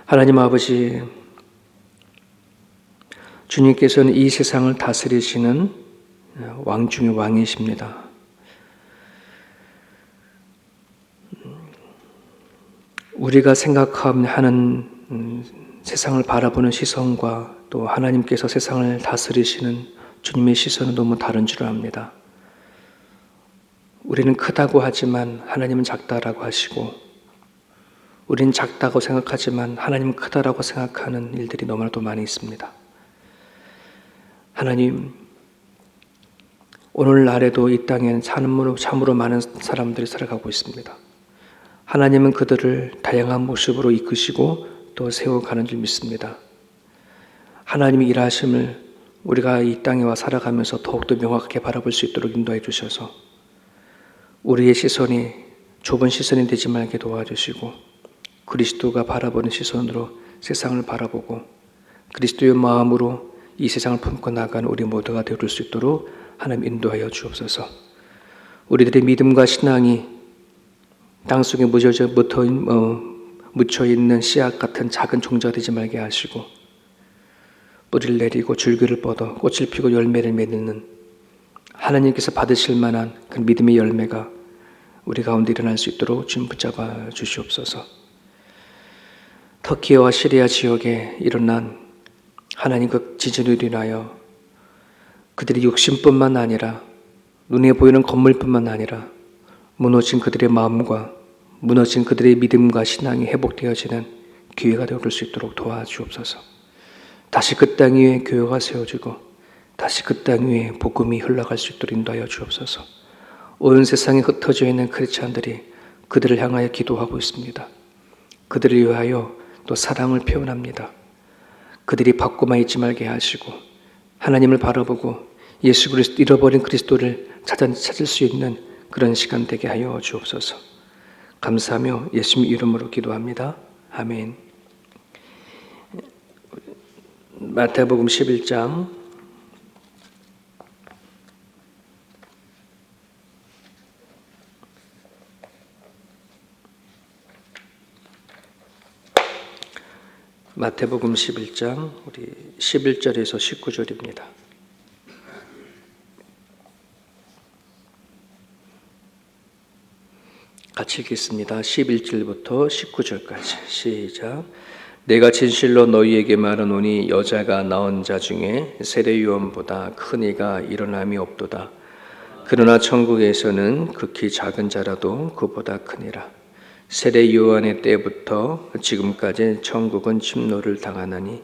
하나님 아버지, 주님께서는 이 세상을 다스리시는 왕 중의 왕이십니다. 우리가 생각하는 세상을 바라보는 시선과 또 하나님께서 세상을 다스리시는 주님의 시선은 너무 다른 줄 압니다. 우리는 크다고 하지만 하나님은 작다라고 하시고, 우리는 작다고 생각하지만 하나님은 크다라고 생각하는 일들이 너무나도 많이 있습니다. 하나님, 오늘날에도 이 땅에는 참으로 많은 사람들이 살아가고 있습니다. 하나님은 그들을 다양한 모습으로 이끄시고 또 세워가는 줄 믿습니다. 하나님의 일하심을 우리가 이 땅에 와 살아가면서 더욱더 명확하게 바라볼 수 있도록 인도해 주셔서 우리의 시선이 좁은 시선이 되지 말게 도와주시고, 그리스도가 바라보는 시선으로 세상을 바라보고 그리스도의 마음으로 이 세상을 품고 나가는 우리 모두가 되어줄 수 있도록 하나님 인도하여 주옵소서. 우리들의 믿음과 신앙이 땅속에 묻혀있는 씨앗 같은 작은 종자가 되지 말게 하시고, 뿌리를 내리고 줄기를 뻗어 꽃을 피고 열매를 맺는 하나님께서 받으실 만한 그 믿음의 열매가 우리 가운데 일어날 수 있도록 주님 붙잡아 주시옵소서. 터키와 시리아 지역에 일어난 하나님 그 지진으로 인하여 그들의 육신뿐만 아니라 눈에 보이는 건물뿐만 아니라 무너진 그들의 마음과 무너진 그들의 믿음과 신앙이 회복되어지는 기회가 되어줄 수 있도록 도와주옵소서. 다시 그 땅 위에 교회가 세워지고 다시 그 땅 위에 복음이 흘러갈 수 있도록 인도하여 주옵소서. 온 세상에 흩어져 있는 크리스찬들이 그들을 향하여 기도하고 있습니다. 그들을 위하여 또 사랑을 표현합니다. 그들이 받고만 있지 말게 하시고 하나님을 바라보고 예수 그리스도, 잃어버린 그리스도를 찾을 수 있는 그런 시간 되게 하여 주옵소서. 감사하며 예수님 이름으로 기도합니다. 아멘. 마태복음 11장 마태복음 11장 우리 11절에서 19절입니다. 같이 읽겠습니다. 11절부터 19절까지 시작. 내가 진실로 너희에게 말하노니 여자가 낳은 자 중에 세례 요한보다 큰 이가 일어남이 없도다. 그러나 천국에서는 극히 작은 자라도 그보다 크니라. 세례 요한의 때부터 지금까지 천국은 침노를 당하나니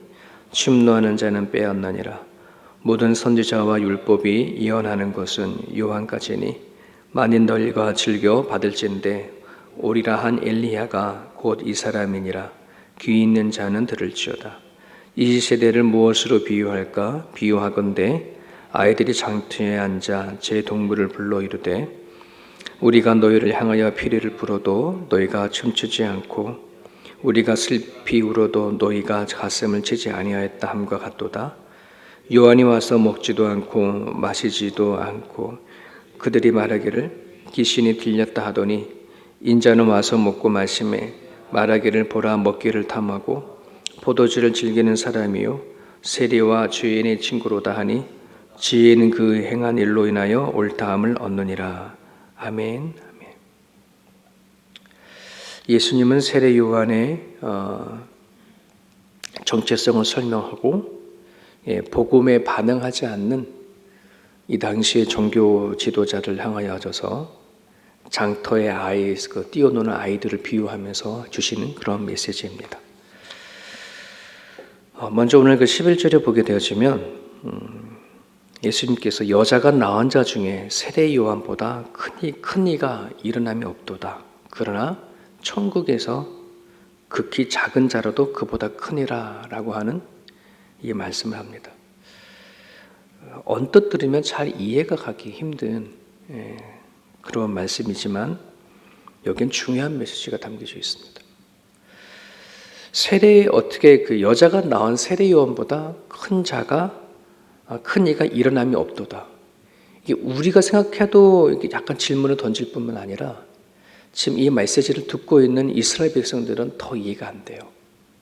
침노하는 자는 빼앗나니라. 모든 선지자와 율법이 예언하는 것은 요한까지니 만일 너희가 즐겨 받을진대 오리라 한 엘리야가 곧 이 사람이니라. 귀 있는 자는 들을지어다. 이 세대를 무엇으로 비유할까? 비유하건대 아이들이 장터에 앉아 제 동물을 불러 이르되 우리가 너희를 향하여 피리를 불어도 너희가 춤추지 않고 우리가 슬피 울어도 너희가 가슴을 치지 아니하였다 함과 같도다. 요한이 와서 먹지도 않고 마시지도 않고 그들이 말하기를 귀신이 들렸다 하더니 인자는 와서 먹고 마시매 말하기를 보라 먹기를 탐하고 포도주를 즐기는 사람이요 세리와 죄인의 친구로다 하니 지혜는 그 행한 일로 인하여 옳다함을 얻느니라. 아멘. 아멘. 예수님은 세례 요한의 정체성을 설명하고 복음에 반응하지 않는 이 당시의 종교 지도자를 향하여 하셔서 장터의 아이, 뛰어노는 아이들을 비유하면서 주시는 그런 메시지입니다. 먼저 오늘 그 11절에 보게 되어지면 예수님께서 여자가 낳은 자 중에 세례 요한보다 큰 이가 일어남이 없도다. 그러나 천국에서 극히 작은 자라도 그보다 크니라 라고 하는 이 말씀을 합니다. 언뜻 들으면 잘 이해가 가기 힘든 그런 말씀이지만 여기엔 중요한 메시지가 담겨져 있습니다. 어떻게 그 여자가 낳은 세례 요한보다 큰 이가 일어남이 없도다. 이게 우리가 생각해도 약간 질문을 던질 뿐만 아니라 지금 이 메시지를 듣고 있는 이스라엘 백성들은 더 이해가 안 돼요.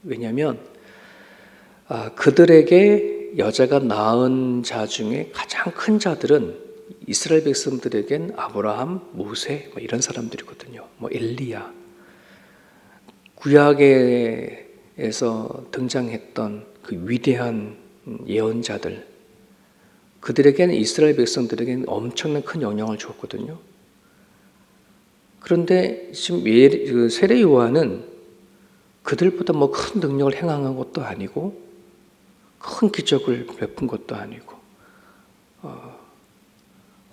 왜냐하면 그들에게 여자가 낳은 자 중에 가장 큰 자들은 이스라엘 백성들에겐 아브라함, 모세 이런 사람들이거든요. 엘리야, 구약에서 등장했던 그 위대한 예언자들, 그들에게는 이스라엘 백성들에게는 엄청난 큰 영향을 주었거든요. 그런데 지금 세례 요한은 그들보다 큰 능력을 행한 것도 아니고 큰 기적을 베푼 것도 아니고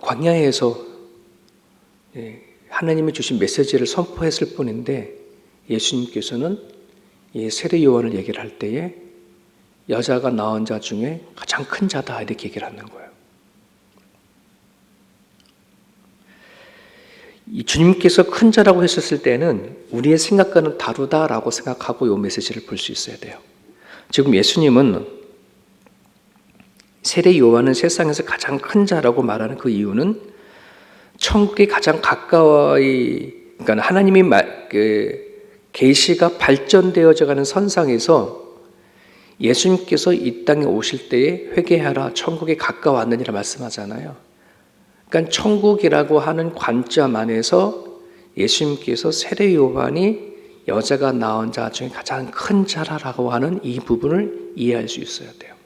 광야에서 하나님이 주신 메시지를 선포했을 뿐인데 예수님께서는 이 세례 요한을 얘기를 할 때에 여자가 낳은 자 중에 가장 큰 자다 이렇게 얘기를 하는 거예요. 이 주님께서 큰 자라고 했었을 때는 우리의 생각과는 다르다라고 생각하고 이 메시지를 볼 수 있어야 돼요. 지금 예수님은 세례 요한은 세상에서 가장 큰 자라고 말하는 그 이유는 천국에 가장 가까이, 그러니까 하나님이 계시가 발전되어져 가는 선상에서 예수님께서 이 땅에 오실 때에 회개하라, 천국에 가까웠느니라 말씀하잖아요. 그러니까 천국이라고 하는 관점 안에서 예수님께서 세례 요한이 여자가 낳은 자 중에 가장 큰 자라라고 하는 이 부분을 이해할 수 있어야 돼요.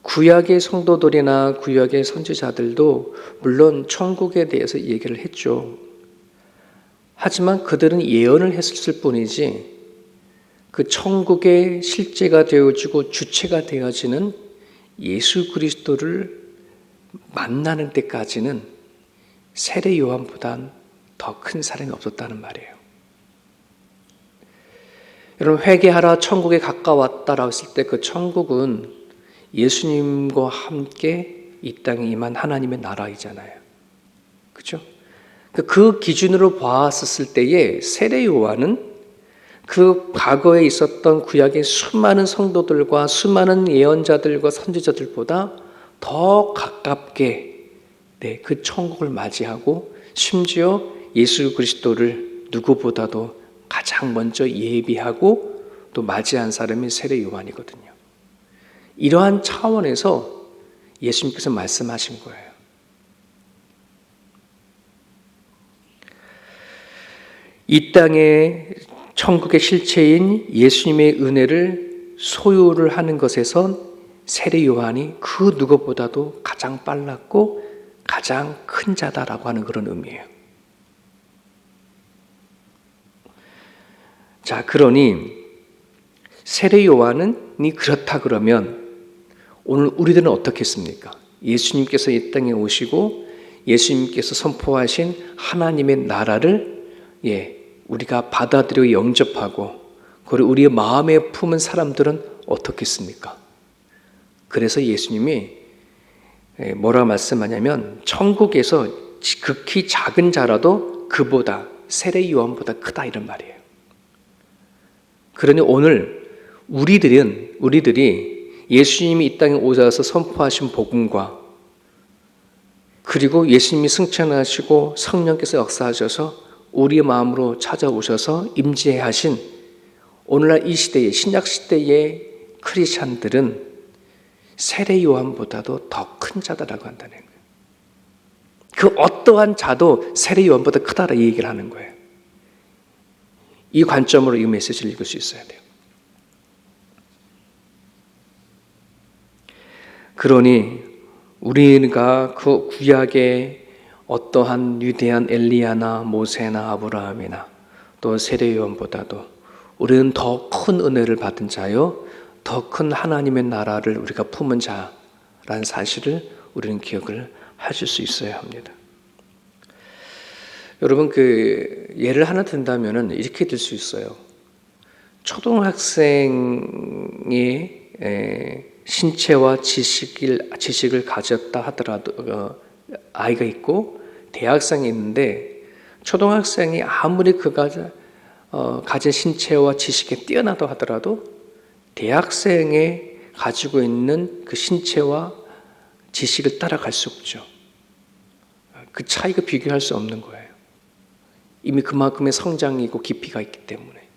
구약의 성도들이나 구약의 선지자들도 물론 천국에 대해서 얘기를 했죠. 하지만 그들은 예언을 했을 뿐이지 그 천국의 실제가 되어지고 주체가 되어지는 예수 그리스도를 만나는 때까지는 세례 요한보단 더 큰 사람이 없었다는 말이에요. 여러분, 회개하라 천국에 가까웠다라고 했을 때 그 천국은 예수님과 함께 이 땅에 임한 하나님의 나라이잖아요. 그렇죠? 그 기준으로 봤었을 때에 세례 요한은 그 과거에 있었던 구약의 수많은 성도들과 수많은 예언자들과 선지자들보다 더 가깝게 그 천국을 맞이하고 심지어 예수 그리스도를 누구보다도 가장 먼저 예비하고 또 맞이한 사람이 세례 요한이거든요. 이러한 차원에서 예수님께서 말씀하신 거예요. 이 땅에 천국의 실체인 예수님의 은혜를 소유를 하는 것에선 세례 요한이 그 누구보다도 가장 빨랐고 가장 큰 자다라고 하는 그런 의미예요. 자, 그러니 세례 요한이 그렇다 그러면 오늘 우리들은 어떻겠습니까? 예수님께서 이 땅에 오시고 예수님께서 선포하신 하나님의 나라를 우리가 받아들여 영접하고 그리고 우리의 마음에 품은 사람들은 어떻겠습니까? 그래서 예수님이 뭐라 말씀하냐면 천국에서 극히 작은 자라도 그보다 세례 요한보다 크다 이런 말이에요. 그러니 오늘 우리들이 예수님이 이 땅에 오셔서 선포하신 복음과 그리고 예수님이 승천하시고 성령께서 역사하셔서 우리의 마음으로 찾아오셔서 임재하신 오늘날 이 시대의 신약 시대의 크리스찬들은 세례 요한보다도 더 큰 자다라고 한다는 거예요. 그 어떠한 자도 세례 요한보다 크다라 이 얘기를 하는 거예요. 이 관점으로 이 메시지를 읽을 수 있어야 돼요. 그러니 우리가 그 구약의 어떠한 위대한 엘리야나 모세나 아브라함이나 또 세례 요한보다도 우리는 더 큰 은혜를 받은 자요, 더 큰 하나님의 나라를 우리가 품은 자라는 사실을 우리는 기억을 하실 수 있어야 합니다. 여러분, 예를 하나 든다면 이렇게 들 수 있어요. 초등학생의 신체와 지식을 가졌다 하더라도 아이가 있고 대학생이 있는데 초등학생이 아무리 그가 가진 신체와 지식에 뛰어나다 하더라도 대학생이 가지고 있는 그 신체와 지식을 따라갈 수 없죠. 그 차이가 비교할 수 없는 거예요. 이미 그만큼의 성장이고 깊이가 있기 때문에.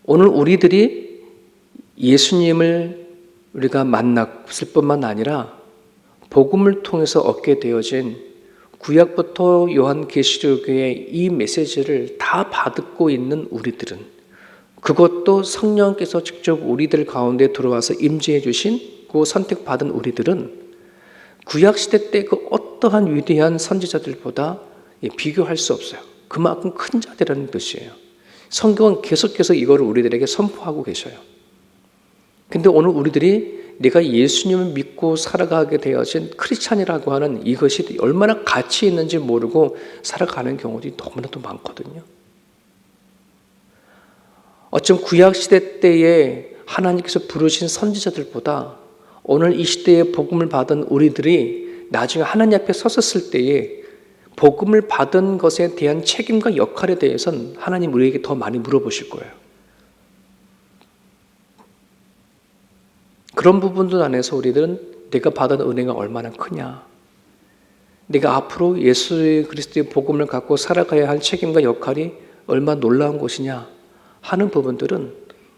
오늘 우리들이 예수님을 우리가 만났을 뿐만 아니라 복음을 통해서 얻게 되어진 구약부터 요한계시록의 이 메시지를 다 받고 있는 우리들은, 그것도 성령께서 직접 우리들 가운데 들어와서 임재해 주신 그 선택받은 우리들은 구약시대 때 그 어떠한 위대한 선지자들보다 비교할 수 없어요. 그만큼 큰 자들이라는 뜻이에요. 성경은 계속해서 이거를 우리들에게 선포하고 계셔요. 근데 오늘 우리들이 내가 예수님을 믿고 살아가게 되어진 크리스찬이라고 하는 이것이 얼마나 가치 있는지 모르고 살아가는 경우들이 너무나도 많거든요. 어쩜 구약시대 때에 하나님께서 부르신 선지자들보다 오늘 이 시대에 복음을 받은 우리들이 나중에 하나님 앞에 섰었을 때에 복음을 받은 것에 대한 책임과 역할에 대해서는 하나님 우리에게 더 많이 물어보실 거예요. 그런 부분들 안에서 우리들은 내가 받은 은혜가 얼마나 크냐, 내가 앞으로 예수 그리스도의 복음을 갖고 살아가야 할 책임과 역할이 얼마나 놀라운 것이냐 하는 부분들은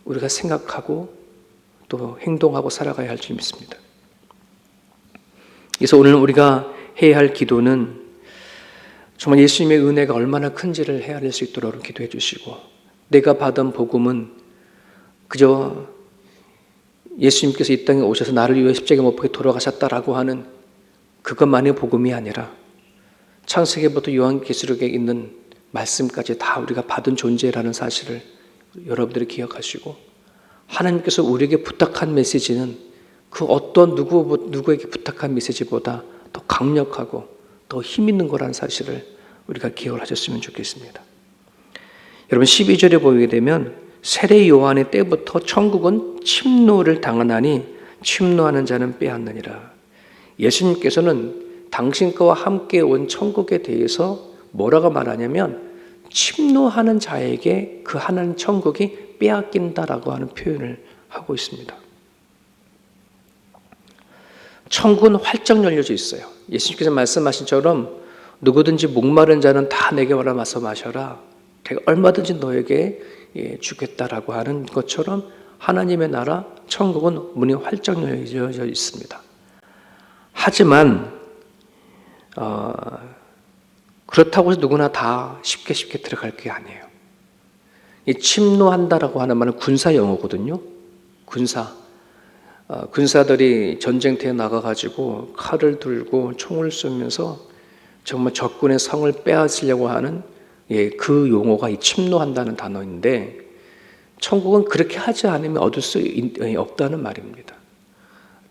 우리가 생각하고 또 행동하고 살아가야 할 줄 믿습니다. 그래서 오늘 우리가 해야 할 기도는 정말 예수님의 은혜가 얼마나 큰지를 헤아릴 수 있도록 기도해 주시고, 내가 받은 복음은 그저 예수님께서 이 땅에 오셔서 나를 위해 십자가에 못 박혀 돌아가셨다라고 하는 그것만의 복음이 아니라 창세기부터 요한계시록에 있는 말씀까지 다 우리가 받은 존재라는 사실을 여러분들이 기억하시고, 하나님께서 우리에게 부탁한 메시지는 그 어떤 누구에게 부탁한 메시지보다 더 강력하고 더 힘 있는 거라는 사실을 우리가 기억을 하셨으면 좋겠습니다. 여러분 12절에 보게 되면 세례 요한의 때부터 천국은 침노를 당하나니 침노하는 자는 빼앗느니라. 예수님께서는 당신과 함께 온 천국에 대해서 뭐라고 말하냐면 침노하는 자에게 그 하나님 천국이 빼앗긴다라고 하는 표현을 하고 있습니다. 천국은 활짝 열려져 있어요. 예수님께서 말씀하신 처럼 누구든지 목마른 자는 다 내게 와서 마셔라. 내가 얼마든지 너에게 주겠다라고 하는 것처럼 하나님의 나라 천국은 문이 활짝 열려져 있습니다. 하지만 그렇다고 해서 누구나 다 쉽게 들어갈 게 아니에요. 이 침노한다라고 하는 말은 군사 용어거든요. 군사들이 전쟁터에 나가가지고 칼을 들고 총을 쏘면서 정말 적군의 성을 빼앗으려고 하는 그 용어가 이 침노한다는 단어인데, 천국은 그렇게 하지 않으면 얻을 수 없다는 말입니다.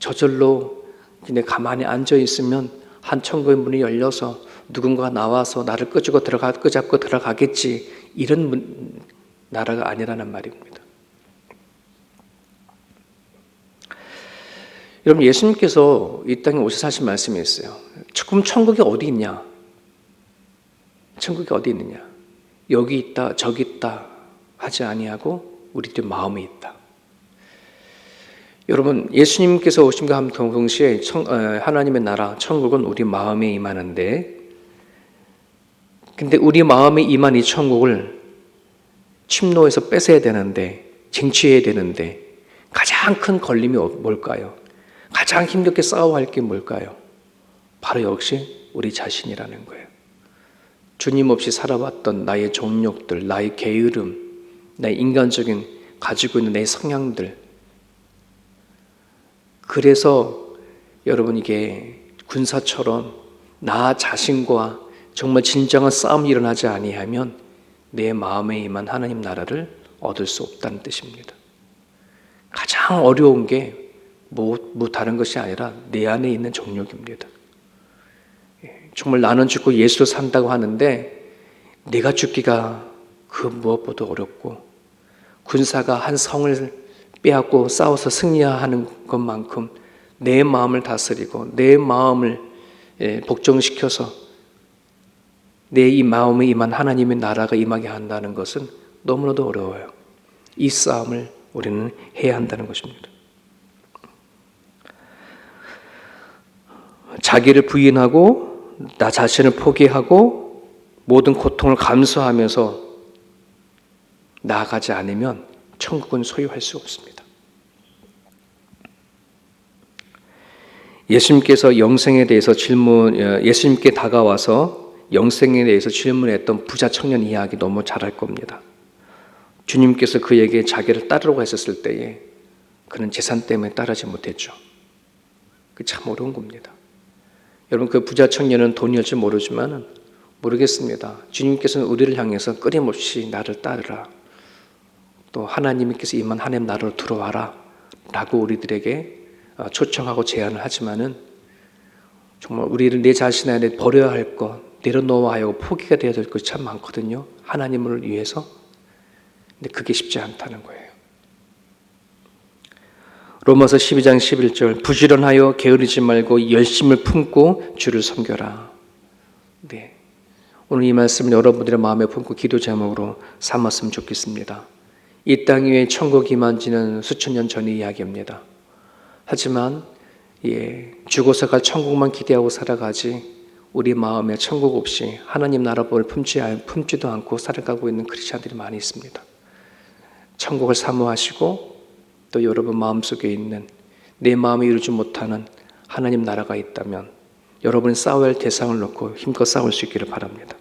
저절로 그냥 가만히 앉아 있으면 한 천국의 문이 열려서 누군가 나와서 나를 끄잡고 들어가겠지, 이런 나라가 아니라는 말입니다. 여러분, 예수님께서 이 땅에 오셔서 하신 말씀이 있어요. 그럼 천국이 어디 있냐? 천국이 어디 있느냐? 여기 있다, 저기 있다 하지 아니하고 우리들 마음에 있다. 여러분, 예수님께서 오심과 함께 동시에 하나님의 나라, 천국은 우리 마음에 임하는데, 근데 우리 마음에 임한 이 천국을 침노해서 뺏어야 되는데, 쟁취해야 되는데 가장 큰 걸림이 뭘까요? 가장 힘겹게 싸워야 할 게 뭘까요? 바로 역시 우리 자신이라는 거예요. 주님 없이 살아왔던 나의 종욕들, 나의 게으름, 나의 인간적인 가지고 있는 내 성향들. 그래서 여러분, 이게 군사처럼 나 자신과 정말 진정한 싸움이 일어나지 아니하면 내 마음에 임한 하나님 나라를 얻을 수 없다는 뜻입니다. 가장 어려운 게 다른 것이 아니라 내 안에 있는 정욕입니다. 정말 나는 죽고 예수로 산다고 하는데 내가 죽기가 그 무엇보다 어렵고, 군사가 한 성을 빼앗고 싸워서 승리하는 것만큼 내 마음을 다스리고 내 마음을 복종시켜서 내 이 마음에 임한 하나님의 나라가 임하게 한다는 것은 너무나도 어려워요. 이 싸움을 우리는 해야 한다는 것입니다. 자기를 부인하고 나 자신을 포기하고 모든 고통을 감수하면서 나아가지 않으면 천국은 소유할 수 없습니다. 예수님께서 영생에 대해서 예수님께 다가와서 영생에 대해서 질문했던 부자 청년 이야기 너무 잘 알 겁니다. 주님께서 그에게 자기를 따르라고 했었을 때에 그는 재산 때문에 따르지 못했죠. 그 참 어려운 겁니다. 여러분, 그 부자 청년은 돈이었지 모르겠습니다. 주님께서는 우리를 향해서 끊임없이 나를 따르라. 또 하나님께서 임한 하나님 나라로 들어와라 라고 우리들에게 초청하고 제안을 하지만은 정말 우리를 내 자신 안에 버려야 할 것, 내려놓아야 하고 포기가 되어야 될 것이 참 많거든요. 하나님을 위해서. 근데 그게 쉽지 않다는 거예요. 로마서 12장 11절 부지런하여 게으르지 말고 열심을 품고 주를 섬겨라. 네. 오늘 이 말씀을 여러분들의 마음에 품고 기도 제목으로 삼았으면 좋겠습니다. 이 땅 위에 천국이 임한지는 수천 년 전의 이야기입니다. 하지만 죽어서 갈 천국만 기대하고 살아가지 우리 마음에 천국 없이 하나님 나라를 품지도 않고 살아가고 있는 크리스찬들이 많이 있습니다. 천국을 사모하시고 또 여러분 마음속에 있는 내 마음에 이루지 못하는 하나님 나라가 있다면 여러분이 싸워야 할 대상을 놓고 힘껏 싸울 수 있기를 바랍니다.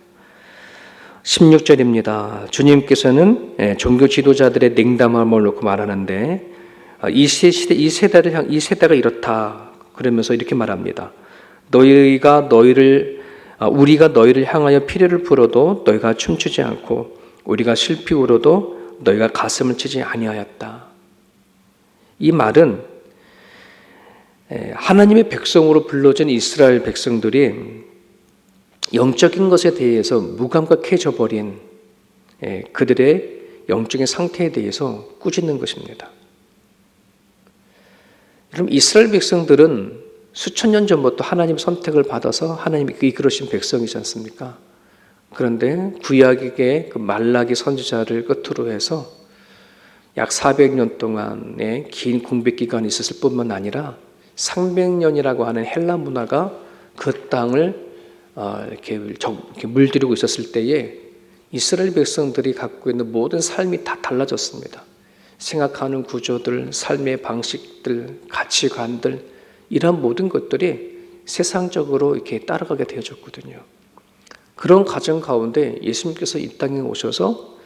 16절입니다. 주님께서는 종교 지도자들의 냉담함을 놓고 말하는데 이 세대가 이렇다 그러면서 이렇게 말합니다. 우리가 너희를 향하여 피리를 불어도 너희가 춤추지 않고 우리가 슬피 울어도 너희가 가슴을 치지 아니하였다. 이 말은 하나님의 백성으로 불러진 이스라엘 백성들이 영적인 것에 대해서 무감각해져 버린 그들의 영적인 상태에 대해서 꾸짖는 것입니다. 그럼 이스라엘 백성들은 수천 년 전부터 하나님 선택을 받아서 하나님이 이끌으신 백성이지 않습니까? 그런데 구약의 그 말라기 선지자를 끝으로 해서 약 400년 동안의 긴 궁백 기간이 있었을 뿐만 아니라 300년이라고 하는 헬라 문화가 그 땅을 이렇게 물들이고 있었을 때에 이스라엘 백성들이 갖고 있는 모든 삶이 다 달라졌습니다. 생각하는 구조들, 삶의 방식들, 가치관들 이런 모든 것들이 세상적으로 이렇게 따라가게 되어졌거든요. 그런 과정 가운데 예수님께서 이 땅에 오셔서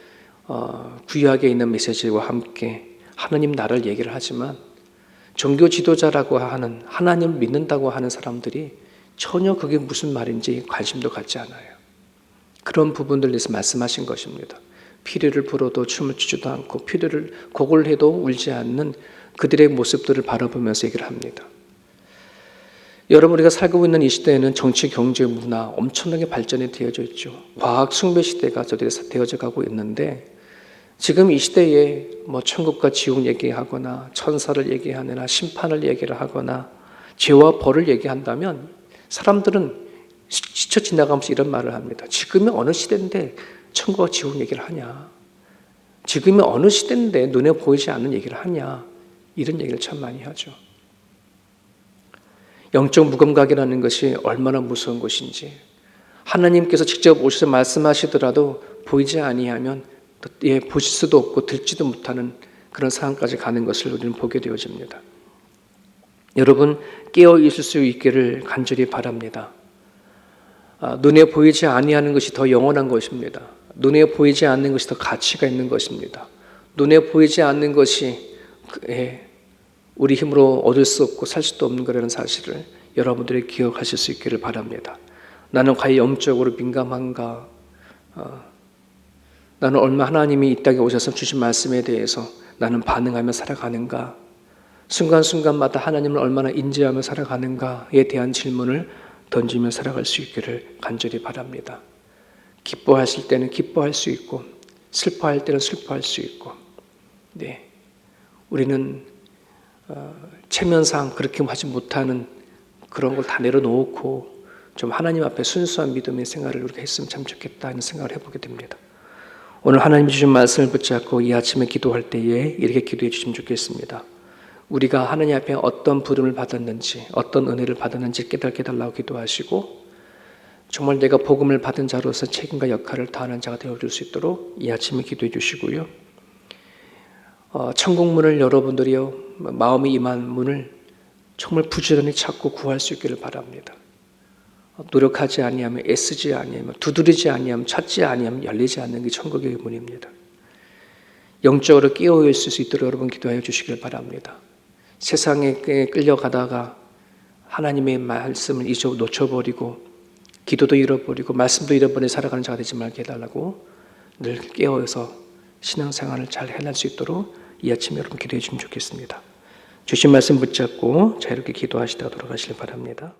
구약에 있는 메시지와 함께 하나님 나라를 얘기를 하지만 종교 지도자라고 하는 하나님을 믿는다고 하는 사람들이 전혀 그게 무슨 말인지 관심도 갖지 않아요. 그런 부분들에 대해서 말씀하신 것입니다. 피리를 불어도 춤을 추지도 않고 곡을 해도 울지 않는 그들의 모습들을 바라보면서 얘기를 합니다. 여러분, 우리가 살고 있는 이 시대에는 정치, 경제, 문화 엄청나게 발전이 되어져 있죠. 과학 숭배 시대가 되어져 가고 있는데 지금 이 시대에 천국과 지옥 얘기하거나 천사를 얘기하거나 심판을 얘기를 하거나 죄와 벌을 얘기한다면 사람들은 스쳐 지나가면서 이런 말을 합니다. 지금이 어느 시대인데 천국과 지옥 얘기를 하냐? 지금이 어느 시대인데 눈에 보이지 않는 얘기를 하냐? 이런 얘기를 참 많이 하죠. 영적 무감각이라는 것이 얼마나 무서운 것인지 하나님께서 직접 오셔서 말씀하시더라도 보이지 아니하면 보실 수도 없고 듣지도 못하는 그런 상황까지 가는 것을 우리는 보게 되어집니다. 여러분 깨어 있을 수 있기를 간절히 바랍니다. 눈에 보이지 아니하는 것이 더 영원한 것입니다. 눈에 보이지 않는 것이 더 가치가 있는 것입니다. 눈에 보이지 않는 것이 우리 힘으로 얻을 수 없고 살 수도 없는 거라는 사실을 여러분들이 기억하실 수 있기를 바랍니다. 나는 과연 영적으로 민감한가? 나는 얼마 하나님이 이 땅에 오셔서 주신 말씀에 대해서 나는 반응하며 살아가는가? 순간순간마다 하나님을 얼마나 인지하며 살아가는가에 대한 질문을 던지며 살아갈 수 있기를 간절히 바랍니다. 기뻐하실 때는 기뻐할 수 있고 슬퍼할 때는 슬퍼할 수 있고 우리는 체면상 그렇게 하지 못하는 그런 걸 다 내려놓고 좀 하나님 앞에 순수한 믿음의 생활을 우리가 했으면 참 좋겠다 하는 생각을 해보게 됩니다. 오늘 하나님이 주신 말씀을 붙잡고 이 아침에 기도할 때에 이렇게 기도해 주시면 좋겠습니다. 우리가 하나님 앞에 어떤 부름을 받았는지 어떤 은혜를 받았는지 깨닫게 달라고 기도하시고 정말 내가 복음을 받은 자로서 책임과 역할을 다하는 자가 되어줄 수 있도록 이 아침에 기도해 주시고요. 천국 문을 여러분들이요, 마음이 임한 문을 정말 부지런히 찾고 구할 수 있기를 바랍니다. 노력하지 아니하면, 애쓰지 아니하면, 두드리지 아니하면, 찾지 아니하면 열리지 않는 게 천국의 문입니다. 영적으로 깨어 있을 수 있도록 여러분 기도하여 주시길 바랍니다. 세상에 끌려가다가 하나님의 말씀을 놓쳐버리고 기도도 잃어버리고 말씀도 잃어버리고 살아가는 자가 되지 말게 해달라고 늘 깨어서 신앙생활을 잘 해낼 수 있도록 이 아침 여러분 기도해 주시면 좋겠습니다. 주신 말씀 붙잡고 자유롭게 기도하시다가 돌아가시길 바랍니다.